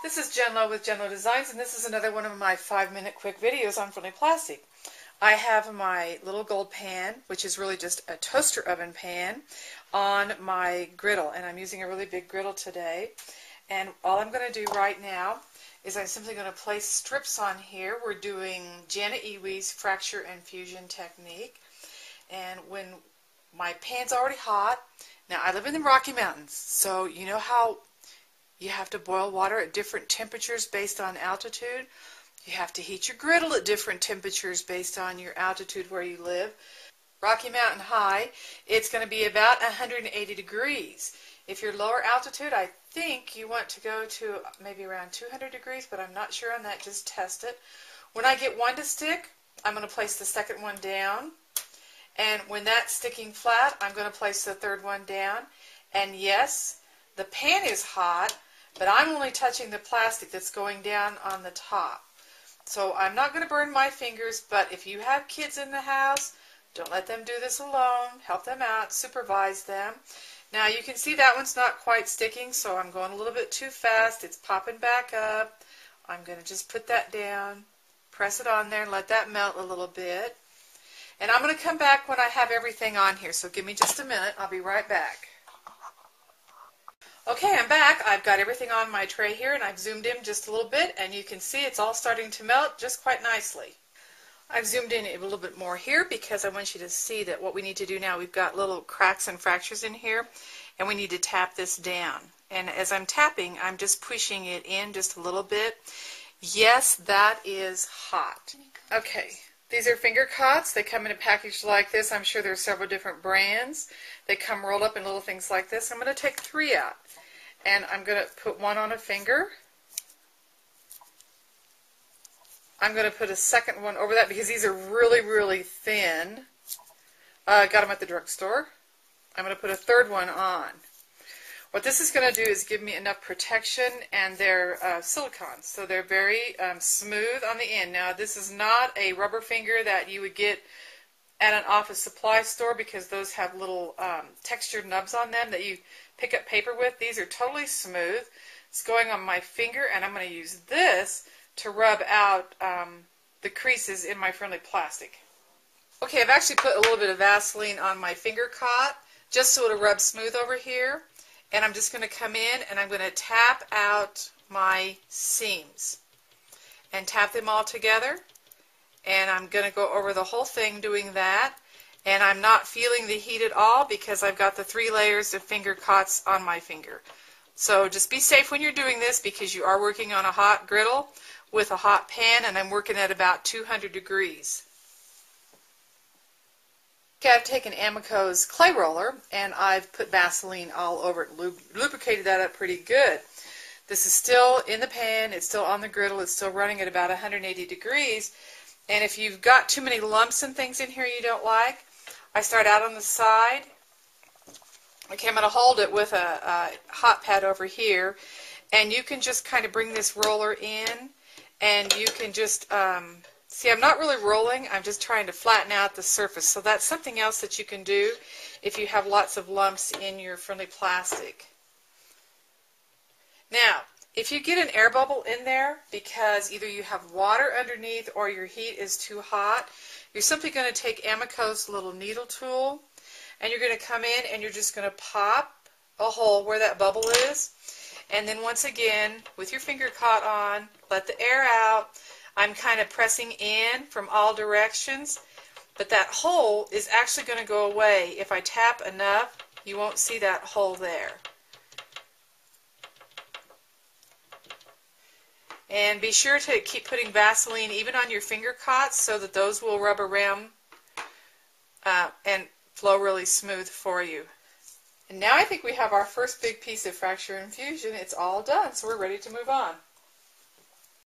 This is Jen Lowe with Jen Lowe Designs, and this is another one of my 5-minute quick videos on friendly plastic. I have my little gold pan, which is really just a toaster oven pan, on my griddle, and I'm using a really big griddle today. And all I'm going to do right now is I'm simply going to place strips on here. We're doing Janet Iwi's fracture and fusion technique, and when my pan's already hot, now I live in the Rocky Mountains, so you know how you have to boil water at different temperatures based on altitude. You have to heat your griddle at different temperatures based on your altitude where you live. Rocky Mountain High, it's going to be about 180 degrees. If you're lower altitude, I think you want to go to maybe around 200 degrees, but I'm not sure on that. Just test it. When I get one to stick, I'm going to place the second one down. And when that's sticking flat, I'm going to place the third one down. And yes, the pan is hot, but I'm only touching the plastic that's going down on the top. So I'm not going to burn my fingers, but if you have kids in the house, don't let them do this alone. Help them out, supervise them. Now you can see that one's not quite sticking, so I'm going a little bit too fast. It's popping back up. I'm going to just put that down, press it on there, and let that melt a little bit. And I'm going to come back when I have everything on here, so give me just a minute. I'll be right back. Okay, I'm back. I've got everything on my tray here, and I've zoomed in just a little bit, and you can see it's all starting to melt just quite nicely. I've zoomed in a little bit more here because I want you to see that what we need to do now, we've got little cracks and fractures in here, and we need to tap this down. And as I'm tapping, I'm just pushing it in just a little bit. Yes, that is hot. Okay. These are finger cots. They come in a package like this. I'm sure there's several different brands. They come rolled up in little things like this. I'm going to take 3 out. And I'm going to put one on a finger. I'm going to put a second one over that because these are really, really thin. Got them at the drugstore. I'm going to put a third one on. What this is going to do is give me enough protection, and they're silicone, so they're very smooth on the end. Now, this is not a rubber finger that you would get at an office supply store because those have little textured nubs on them that you pick up paper with. These are totally smooth. It's going on my finger, and I'm going to use this to rub out the creases in my friendly plastic. Okay, I've actually put a little bit of Vaseline on my finger cot just so it'll rub smooth over here. And I'm just going to come in and I'm going to tap out my seams and tap them all together. And I'm going to go over the whole thing doing that. And I'm not feeling the heat at all because I've got the 3 layers of finger cots on my finger. So just be safe when you're doing this because you are working on a hot griddle with a hot pan, and I'm working at about 200 degrees. Okay, I've taken Amico's clay roller and I've put Vaseline all over it, lubricated that up pretty good. This is still in the pan, it's still on the griddle, it's still running at about 180 degrees. And if you've got too many lumps and things in here you don't like, I start out on the side. Okay, I'm going to hold it with a hot pad over here, and you can just kind of bring this roller in, and you can just see, I'm not really rolling, I'm just trying to flatten out the surface. So that's something else that you can do if you have lots of lumps in your friendly plastic. Now, if you get an air bubble in there because either you have water underneath or your heat is too hot, you're simply going to take Amico's little needle tool, and you're going to come in and you're just going to pop a hole where that bubble is. And then once again, with your finger caught on, let the air out. I'm kind of pressing in from all directions, but that hole is actually going to go away. If I tap enough, you won't see that hole there. And be sure to keep putting Vaseline even on your finger cots so that those will rub around and flow really smooth for you. And now I think we have our first big piece of fracture and fusion. It's all done, so we're ready to move on.